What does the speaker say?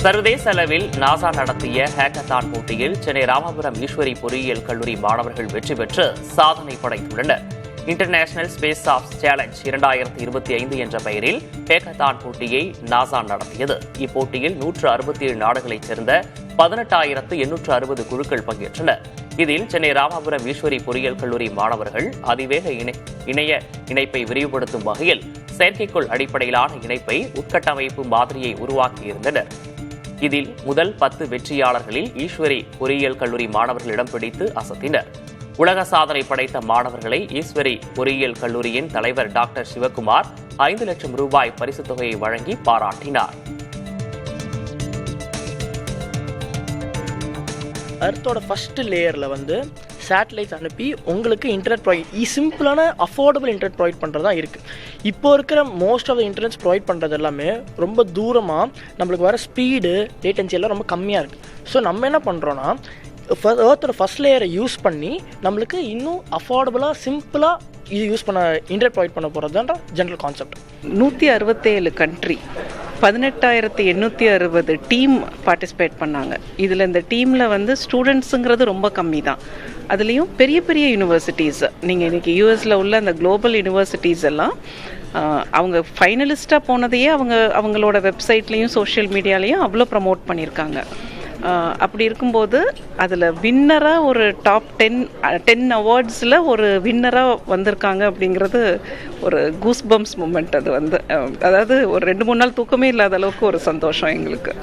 சர்வதேச அளவில் நாசா நடத்திய ஹேக்கத்தான் போட்டியில் சென்னை ராமபுரம் ஈஸ்வரி பொறியியல் கல்லூரி மாணவர்கள் வெற்றி பெற்று சாதனை படைத்துள்ளனர். இன்டர்நேஷனல் ஸ்பேஸ் ஆஃப் சேலஞ்ச் 2025 என்ற பெயரில் ஹேக்கத்தான் போட்டியை நாசா நடத்தியது. இப்போட்டியில் 167 நாடுகளைச் சேர்ந்த 18,860 குழுக்கள் பங்கேற்றனர். இதில் சென்னை ராமபுரம் ஈஸ்வரி பொறியியல் கல்லூரி மாணவர்கள் அதிவேக இணைய இணைப்பை விரிவுபடுத்தும் வகையில் செயற்கைக்கோள் அடிப்படையிலான இணைப்பை உட்கட்டமைப்பு மாதிரியை உருவாக்கியிருந்தனர். இதில் முதல் 10 வெற்றியாளர்களில் ஈஸ்வரி பொறியியல் கல்லூரி மாணவர்கள் இடம் பிடித்து அசத்தினர். உலக சாதனை படைத்த மாணவர்களை ஈஸ்வரி பொறியியல் கல்லூரியின் தலைவர் டாக்டர் சிவகுமார் 5 லட்சம் ரூபாய் பரிசுத் தொகையை வழங்கி பாராட்டினார். அர்த்தோட ஃபர்ஸ்ட் லேயரில் சேட்டலைட்ஸ் அனுப்பி உங்களுக்கு இன்டர்நெட் ப்ரொவைட் சிம்பிளான அஃபோர்டபுள் இன்டர்நெட் ப்ரொவைட் பண்ணுறதா இருக்குது. இப்போ இருக்கிற most of the internets provide பண்ணுறது எல்லாமே ரொம்ப தூரமாக நம்மளுக்கு வர ஸ்பீடு லேட்டன்சி எல்லாம் ரொம்ப கம்மியாக இருக்குது. ஸோ நம்ம என்ன பண்ணுறோன்னா ஏர்த்தோட ஃபர்ஸ்ட் லேயரை யூஸ் பண்ணி நம்மளுக்கு இன்னும் அஃபோர்டபுளாக சிம்பிளாக இது யூஸ் பண்ண இன்டர்நெட் ப்ரொவைட் பண்ண போகிறதுன்ற general concept. 167 country 18,860 team participate பண்ணாங்க. இதில் இந்த டீமில் ஸ்டூடெண்ட்ஸுங்கிறது ரொம்ப கம்மி தான். அதுலேயும் பெரிய பெரிய யூனிவர்சிட்டிஸ், நீங்கள் இன்றைக்கி யூஎஸில் உள்ள அந்த குளோபல் யூனிவர்சிட்டிஸ் எல்லாம் அவங்க ஃபைனலிஸ்ட்டாக போனதையே அவங்களோட வெப்சைட்லேயும் சோஷியல் மீடியாலேயும் அவ்வளோ ப்ரமோட் பண்ணியிருக்காங்க. அப்படி இருக்கும்போது அதில் வின்னராக ஒரு டாப் 10 அவார்ட்ஸில் ஒரு வின்னராக வந்திருக்காங்க அப்படிங்கிறது ஒரு கூஸ் பம்ப்ஸ் மூமெண்ட். அது அதாவது ஒரு 2-3 நாள் தூக்கமே இல்லாத அளவுக்கு ஒரு சந்தோஷம் எங்களுக்கு.